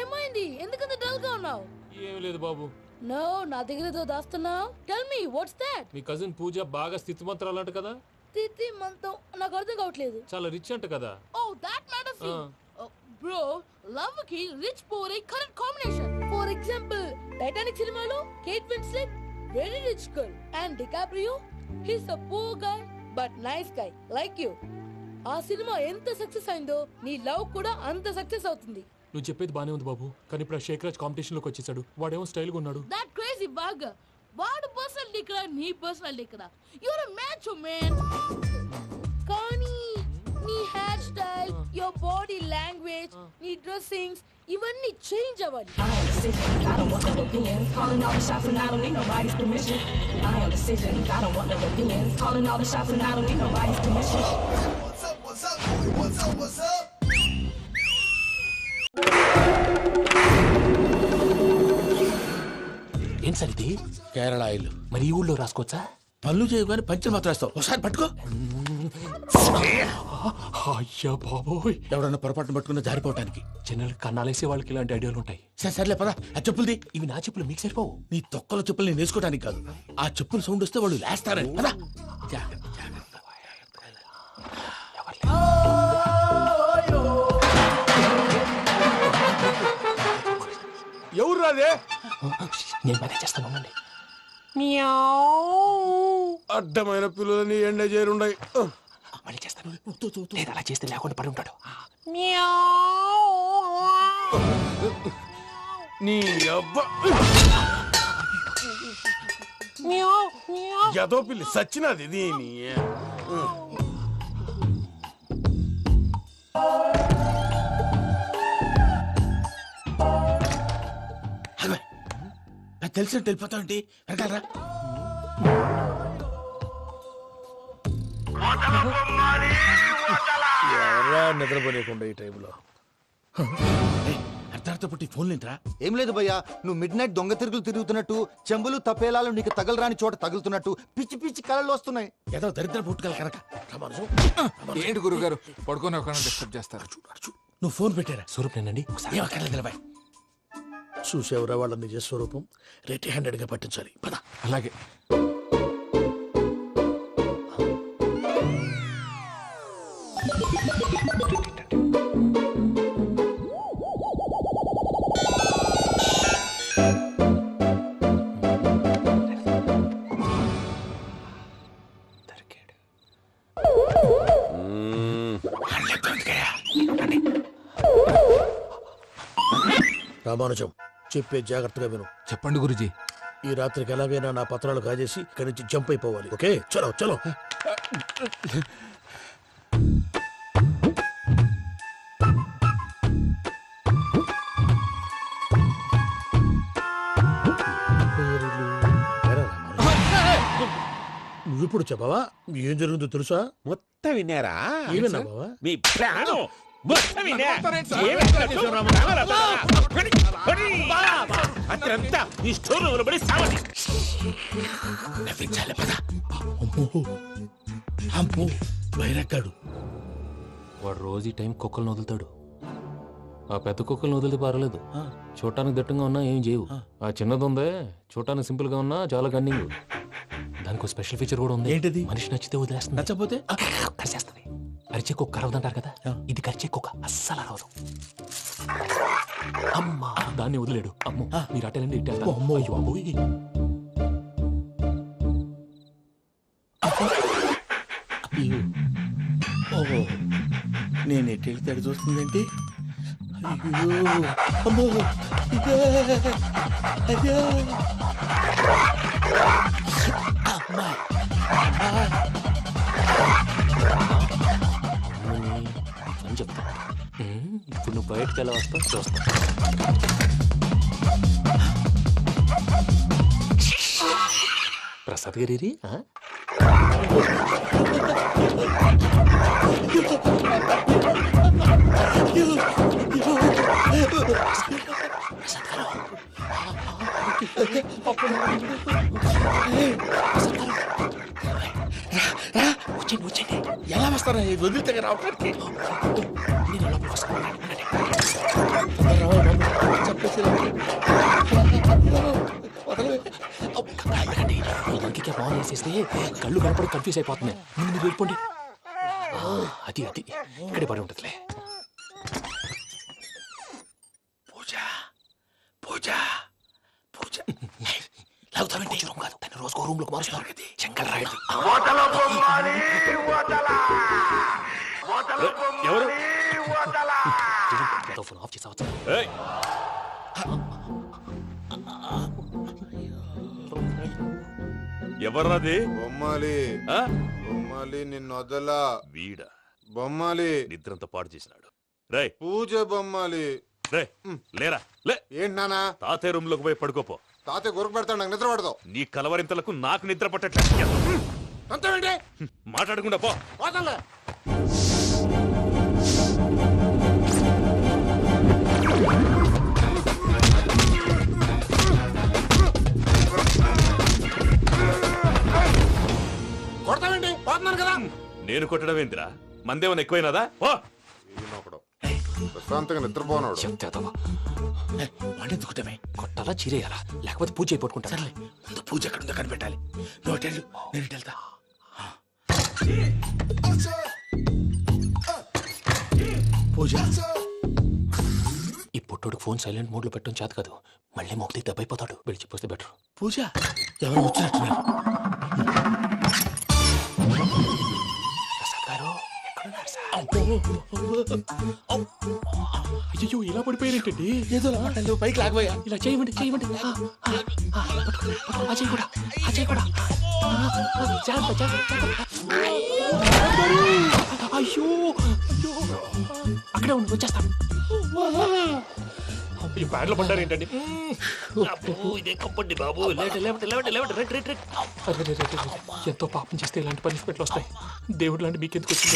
Speaker 7: ఏమైంది? ఎందుకంత డల్ గా ఉన్నావు?
Speaker 5: ఏమీ లేదు బాబు.
Speaker 7: నో, నా దగ్గర ఏదో దాస్తున్నావు. Tell me what's that?
Speaker 5: మీ కజిన్ పూజ బాగా స్థితిమంతరాలు అంట కదా.
Speaker 7: తిత్తి మంతం నాకు అర్థం కావట్లేదు.
Speaker 5: చాలా రిచ్ అంట కదా.
Speaker 7: ఓ దట్ మ్యాటర్ ఫీ. బ్రో, లవ్ కి రిచ్ పూర్ ఏ correct combination. For example, Titanic సినిమాలో Kate Winslet very rich girl and DiCaprio he's a poor guy but nice guy like you. ఆ సినిమా ఎంత సక్సెస్ అయిందో నీ లవ్ కూడా అంత సక్సెస్ అవుతుంది.
Speaker 5: నువ్వు చెప్పేది బానే ఉంది బాబు, కానీ ఇప్పుడు షేక్ రాజ్ కాంపిటీషన్ లోకి వచ్చేసాడు. వాడేమో స్టైల్ గా ఉన్నాడు.
Speaker 7: దట్ క్రేజీ బాగా. వాడు పర్సనల్ ఇక్కడ, నీ పర్సనల్ ఇక్కడ. You're a match man. కానీ నీ hair style, your body language, నీ డ్రెస్సింగ్స్ ఇవన్నీ చేంజ్ అవ్వాలి.
Speaker 5: ఏం సార్ ఇది?
Speaker 2: కేరళ ఆయిల్.
Speaker 5: మరి ఈ ఊళ్ళో రాసుకోవచ్చా?
Speaker 2: పనులు చేయగానే పంచర్ మాత్రం రాస్తావు. ఒకసారి పట్టుకో.
Speaker 5: అయ్యా బాబోయ్,
Speaker 2: ఎవడన్నా పొరపాటున పట్టుకున్న జారిపోవటానికి.
Speaker 5: జనరల్ కన్నాలేసే వాళ్ళకి ఇలాంటి ఐడియాలు ఉంటాయి.
Speaker 2: సర్లే పదా, ఆ చెప్పులది.
Speaker 5: ఇవి నా చెప్పులు, మీకు సరిపోవు.
Speaker 2: నీ తొక్కల చెప్పులు నేను వేసుకోవడానికి కాదు, ఆ చెప్పులు సౌండ్ వస్తే వాళ్ళు లేస్తారని. పదా.
Speaker 9: ఎవరు రాదే?
Speaker 5: నేను మేనేజ్ చేస్తాను, ఉండండి.
Speaker 9: అడ్డమైన పిల్లలని ఎండ చేరుండయి.
Speaker 5: మళ్ళీ చేస్తాను. లేదు, అలా చేస్తే లేకుండా పడి ఉంటాడు.
Speaker 9: నీ అబ్బా ఎదో పిల్లి సచ్చినది దీని.
Speaker 2: తెలిసినట్టు వెళ్ళిపోతావంటి వెనకాలరా.
Speaker 9: ఎవరా నిద్రపోలేకుండా ఈ టైంలో?
Speaker 2: అర్ధార్థ పుట్టి ఫోన్ లేంట్రా.
Speaker 3: ఏం లేదు భయ్యా, నువ్వు మిడ్ నైట్ దొంగ తిరుగులు తిరుగుతున్నట్టు, చెంబులు తపేలాలు నీకు తగలరాని చోట తగులుతున్నట్టు పిచ్చి పిచ్చి కళలు వస్తున్నాయి.
Speaker 2: ఏదో దరిద్ర పుట్టుకల కనుక.
Speaker 12: ఏంటి గురుగారు పడుకొని ఒక డిస్టర్బ్ చేస్తారు?
Speaker 2: నువ్వు ఫోన్ పెట్టారా?
Speaker 5: స్వరూపేనండి.
Speaker 2: చూసేవరా వాళ్ళ నిజ స్వరూపం. రెట్టి హ్యాండెడ్ గా పట్టించాలి. పద.
Speaker 12: అలాగే.
Speaker 2: రామానుజం, చెప్పే జాగ్రత్తగా విను.
Speaker 12: చెప్పండి గురుజీ.
Speaker 2: ఈ రాత్రికి ఎలాగైనా నా పత్రాలు కాజేసి ఇక్కడి నుంచి జంప్ అయిపోవాలి. ఓకే, చలో చలో. నువ్విప్పుడు చెప్పవా ఏం జరుగుతుందో తెలుసా?
Speaker 13: మొత్తం విన్నారా?
Speaker 2: ఏమన్నా బావా?
Speaker 13: మీ ప్రాణం అత్రంతా ఈ స్టోర్ రూమ్ లో పడి సావండి.
Speaker 2: నవ్వించాలి పద. అమ్మో బైరక్కాడు.
Speaker 5: వాడు రోజు ఈ టైం కుక్కలను వదులుతాడు. ఆ పెద్ద కుక్కలను వదిలితే పర్లేదు, చూడటానికి దట్టంగా ఉన్నా ఏం చేయవు. ఆ చిన్నది ఉందే, చూడటానికి సింపుల్ గా ఉన్నా చాలా కన్నింగ్. దానికి ఒక స్పెషల్ ఫీచర్ కూడా ఉంది.
Speaker 2: ఏంటిది?
Speaker 5: మనిషి నచ్చితే వదిలేస్తుంది,
Speaker 2: నచ్చపోతే
Speaker 5: కరిచేస్తుంది. అరిచే కుక్క అరవదంటారు కదా, ఇది కరిచే కుక్క అస్సలు అరవదు. అమ్మా, దాన్ని వదిలేడు. అమ్మో, మీరు అటెండి ఇటు. అమ్మో బాబోయ్.
Speaker 2: ఓహో, నేను ఎటు వెళ్తాడు చూస్తుందేంటి? అమ్మో ఇదే అయ్యో అమ్మా
Speaker 5: అని చెప్తా. ఇప్పుడు నువ్వు బయటకు ఎలా వస్తావు చూస్తా. ప్రసాద్ గారి
Speaker 2: వచ్చండి ఎలా వస్తారా వదిలితే రావడానికి
Speaker 5: ఇంకే బాగా వేసేస్తే కళ్ళు కనపడి కన్ఫ్యూజ్ అయిపోతున్నాయి. ముందు మీరు వెళ్ళిపోండి. అది అది ఇక్కడే పడి ఉంటుందిలే.
Speaker 2: పూజ పూజ పూజ లాగుతామంటే రూమ్ కాదు, తను రోజుకో రూమ్ లోకి మారుస్తున్నారు కదా. చెంగల్ రాయడు.
Speaker 5: ఎవరు ఫోన్ ఆఫ్ చేసావచ్చు.
Speaker 13: ఎవర్రాది?
Speaker 14: బొమ్మాలి బొమ్మాలి నిన్ను వదలా.
Speaker 13: వీడ
Speaker 14: బొమ్మాలి
Speaker 13: నిద్రంతా పాడు చేసినాడు. రే
Speaker 14: పూజ బొమ్మాలి.
Speaker 13: రే లేరా లే.
Speaker 14: ఏంటి నానా?
Speaker 13: తాతయ్య రూమ్ లోకి పోయి పడుకోపో.
Speaker 14: తాతయ్య గురకు పెడతాడు, నాకు నిద్ర పడతావు.
Speaker 13: నీ కలవరింతలకు నాకు నిద్ర పట్టట్లేదు.
Speaker 14: అంతేంటి
Speaker 13: మాట్లాడకుండా పో.
Speaker 14: పోతాలే. కొడతావేంటి? పోతున్నాను కదా.
Speaker 13: నేను కొట్టడం ఏందిరా? మందేమన్నా ఎక్కువైనదా? ఓ
Speaker 14: ప్రశాంతంగా నిద్రపోనాడు.
Speaker 2: వాడెందుకుంటామే?
Speaker 5: కొట్టాలా చీరేయాలా లేకపోతే పూజ అయిపోట్టుకుంటా.
Speaker 2: సర్లే ముందు పూజ ఎక్కడ ఉందో కనిపెట్టాలి. నువ్వు వెళ్ళు, నేను ఇటు వెళ్తా. పూజ
Speaker 5: ఈ పుట్టోడికి ఫోన్ సైలెంట్ మోడ్ లో పెట్టడం చేత కాదు. మళ్ళీ మొక్కి దెబ్బైపోతాడు. వెళ్ళి చెప్పొస్తే బెటర్.
Speaker 2: పూజ ఎవరు వచ్చినట్టున్నారు?
Speaker 5: ప్రసాద్ గారు ఎక్కడున్నారు సార్? అయ్యో ఇలా పడిపోయినట్టండి.
Speaker 2: ఏదో పైకి లాగబోయా.
Speaker 5: ఇలా చేయమండి చేయమండి. అజయ్ కూడా అజయ్ కూడా జాగ్రత్త జాగ్రత్త. అయ్యో అయ్యో అక్కడే ఉండి వచ్చేస్తాను. ఈ బ్యాడ్లో పడ్డారు ఏంటండి? ఇదే కప్పండి బాబు. ఎంతో పాపం చేస్తే ఇలాంటి పనిష్మెంట్లు వస్తాయి. దేవుడు లాంటి మీకెందుకు వచ్చింది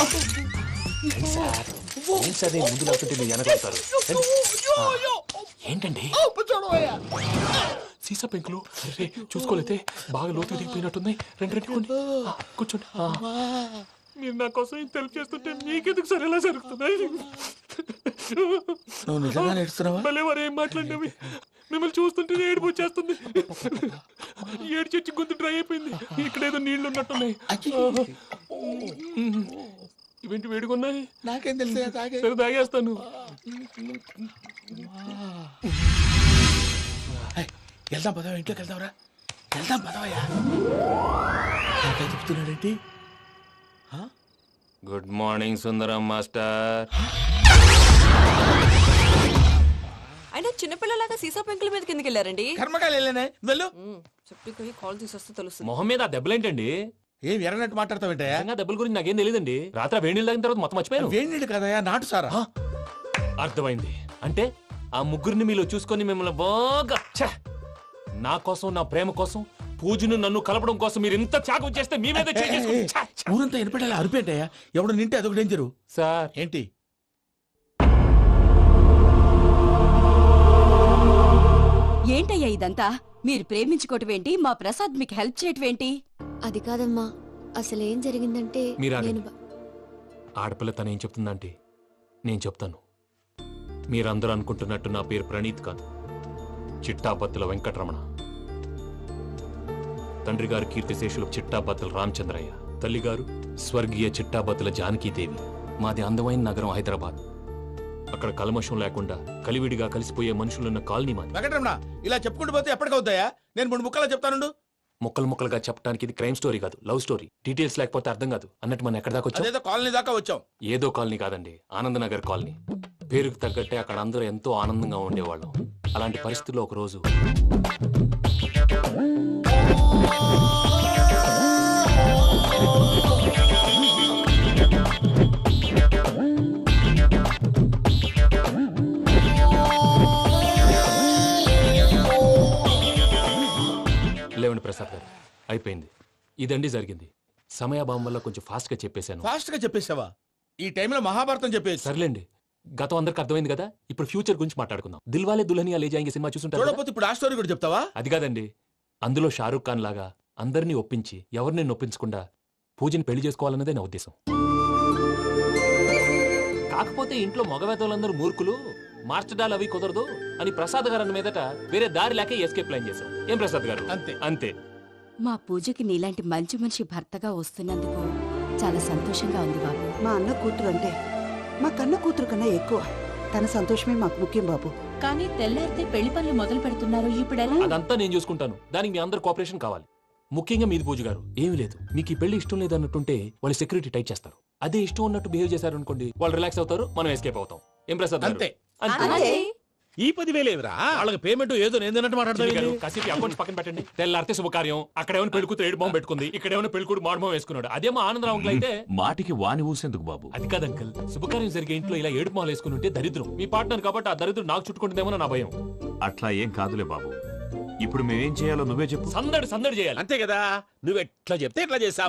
Speaker 5: సార్? ఏం సార్ నేను ముందు లేకుంటే మీరు వెనకాడతారు ఏంటండి? సీసా పెంకులు అరే చూసుకోలేతే బాగా లోతు దిగిపోయినట్టున్నాయి. రెండు రెండు కూర్చోండి. మీరు నా కోసం ఇంత హెల్ప్ చేస్తుంటే మీకెందుకు సరే ఎలా జరుగుతున్నాయి?
Speaker 2: నువ్వు నిజంగా నేర్చుతున్నావా?
Speaker 5: మళ్ళీ వారు ఏం మాట్లాడినవి మిమ్మల్ని చూస్తుంటే ఏడుపు వచ్చేస్తుంది. ఏడు చచ్చి గొంతు డ్రై అయిపోయింది. ఇక్కడ ఏదో నీళ్లు ఉన్నట్టున్నాయి. ఇవేంటి వేడుకున్నాయి?
Speaker 2: నాకేం తెలుసు.
Speaker 5: సరే తాగేస్తాను.
Speaker 2: వెళ్దాం పదవా, ఇంట్లోకి వెళ్దాంరా. వెళ్దాం పదవయ్యా. చెప్తున్నాడేంటి?
Speaker 5: Good morning Sundaram master.
Speaker 10: అయినా చిన్నపిల్లలాగా సీసా పెంకుల మీద కిందకి వెళ్ళారండి.
Speaker 2: కర్మకాయలు వెళ్ళానే వెళ్ళు.
Speaker 10: చెప్పి కాల్ తీసేస్తే తెలుస్తుంది.
Speaker 5: మొహం మీద ఆ దెబ్బలేంటండి?
Speaker 2: ఏం ఎర్రనట్టు మాట్లాడతావేంటయా?
Speaker 5: దెబ్బల గురించి నాకేం తెలియదండి. రాత్రి వేడి నీళ్ళు తాగిన తర్వాత మొత్తం మర్చిపోయాను.
Speaker 2: వేడి నీళ్ళు కదయా, నాటు సారా.
Speaker 5: అర్థమైంది. అంటే ఆ ముగ్గురిని మీలో చూసుకొని మిమ్మల్ని బాగా నా కోసం నా ప్రేమ కోసం పూజను నన్ను కలపడం కోసం మీరు ఇంత త్యాగం చేస్తే మీ మీద
Speaker 2: ఊరంతా ఎనపెట్టాలి అరిపేంటయ్యా. ఎవడు నింటే అదొక డేంజరు.
Speaker 5: సార్
Speaker 2: ఏంటి?
Speaker 10: ఏంటయ్యా ఇదంతా? మీరు ప్రేమించుకోవటం ఏంటి? మా ప్రసాద్ మీకు హెల్ప్ చేయటం ఏంటి?
Speaker 7: అది కాదమ్మా, అసలు ఏం జరిగిందంటే
Speaker 5: మీరు
Speaker 7: నేను
Speaker 5: ఆడపిల్ల తను ఏం చెప్తుందంటే నేను చెప్తాను. మీరందరూ అనుకుంటున్నట్టు నా పేరు ప్రణీత్ కాదు, చిట్టాబత్తుల వెంకటరమణ. తండ్రి గారు కీర్తిశేషులు చిట్టాబత్తుల రామచంద్రయ్య, తల్లిగారు స్వర్గీయ చిట్టాబత్తుల జానకీదేవి. మాది అందమైన నగరం హైదరాబాద్. అక్కడ కల్మషం లేకుండా కలివిడిగా కలిసిపోయే మనుషులున్న కాలనీ మాది.
Speaker 2: వెంకటరమణ ఇలా చెప్పుకుంటూ పోతే ఎప్పటికవుతాయా? నేను 3 ముక్కలా చెప్తానుండు.
Speaker 5: ముక్కలు ముక్కలుగా చెప్పడానికి ఇది క్రైమ్ స్టోరీ కాదు, లవ్ స్టోరీ. డీటెయిల్స్ లేకపోతే అర్థం కాదు. అన్నట్టు మనం ఎక్కడ దాకా వచ్చాం?
Speaker 2: అదేదో కాలనీ దాకా వచ్చాం.
Speaker 5: ఏదో కాలనీ కాదండి, ఆనందనగర్ కాలనీ. పేరుకు తగ్గట్టే అక్కడ అందరూ ఎంతో ఆనందంగా ఉండేవాళ్ళం. అలాంటి పరిస్థితుల్లో ఒక రోజు లేవండి ప్రసాద్ గారు, అయిపోయింది. ఇదండి జరిగింది. సమయాభావం వల్ల కొంచెం ఫాస్ట్ గా చెప్పేశాను.
Speaker 2: ఫాస్ట్ గా చెప్పేసావా? ఈ టైంలో మహాభారతం చెప్పేసి.
Speaker 5: సర్లేండి, గతం అందరికి అర్థమైంది కదా. ఇప్పుడు ఫ్యూచర్ గురించి మాట్లాడుకుందాం. దిల్వాలే దుల్హనియా లే జాయేంగే సినిమా చూసుంటారు కదా?
Speaker 2: చూడకపోతే ఇప్పుడు ఆ స్టోరీ కూడా చెప్తావా?
Speaker 5: అది కాదండి, అందులో షారూఖ్ ఖాన్ లాగా అందరినీ ఒప్పించి ఎవరిని నొప్పించకుండా పూజని పెళ్లి చేసుకోవాలన్నదే నా ఉద్దేశం. కాకపోతే ఇంట్లో మగవేతలందరూ మూర్ఖులు, మార్చడాలు అవి కుదరదు అని ప్రసాద్ గారు అన్న మీదట వేరే దారి లేక ఎస్కేప్ ప్లాన్ చేశాం. ఏం ప్రసాద్ గారు?
Speaker 2: అంతే
Speaker 5: అంతే.
Speaker 10: మా పూజకి నీలాంటి మంచి మనిషి భర్తగా వస్తున్నందుకు చాలా సంతోషంగా ఉంది బాబు.
Speaker 15: మా అన్న కూతురు అంటే మా కన్న కూతురు కన్నా ఎక్కువ. తన సంతోషమే మాకు ముఖ్యం బాబు.
Speaker 10: కానీ తెల్లారితే పెళ్లి పనులు మొదలు పెడుతున్నారు, ఇప్పుడు
Speaker 5: అదంతా నేను చూసుకుంటాను. దానికి మీ అందరు కోఆపరేషన్ కావాలి. ముఖ్యంగా మీది పూజ గారు. ఏమీ లేదు, మీకు ఈ పెళ్లి ఇష్టం లేదు అన్నట్టుంటే వాళ్ళు సెక్యూరిటీ టైట్ చేస్తారు. అదే ఇష్టం ఉన్నట్టు బిహేవ్ చేశారు అనుకోండి, వాళ్ళు రిలాక్స్ అవుతారు, మనం ఎస్కేప్ అవుతాం. ఏం ప్రసాద్ గారు?
Speaker 2: అంతే.
Speaker 13: ఈ 10,000 ఏమిరా?
Speaker 2: వాళ్ళకి పేమెంట్ ఏదో నేను
Speaker 5: చిన్ని గారు,
Speaker 2: మాట్లాడతాను.
Speaker 5: కాసేపు అకౌంట్స్ పక్కన పెట్టండి. తెల్లారితే శుభకార్యం, అక్కడ ఏమైనా పెళ్లి కూతురు ఏడు బాంబు పెట్టుకుంది, ఇక్కడ ఏమైనా పెళ్లి కూతురు మాడు బాంబు వేసుకున్నాడు. అదేమో ఆనందరావు అంకుల్ అయితే
Speaker 11: మాటికి వాని ఊసేందుకు బాబు?
Speaker 5: అది కాదు అంకుల్, శుభకార్యం జరిగే ఇంట్లో ఇలా ఏడు మాలు వేసుకుని ఉంటే దరిద్రం. మీ పార్ట్నర్ కాబట్టి ఆ దరిద్రం నాకు చుట్టుకుంటుందేమో నా భయం.
Speaker 11: అట్లా ఏం కాదులే బాబు. ఇప్పుడు మేమేం చేయాలో నువ్వే చెప్పు.
Speaker 5: సందడి సందడి చేయాలి.
Speaker 13: అంతే కదా, నువ్వు ఎట్లా చెప్తే ఎట్లా చేస్తా.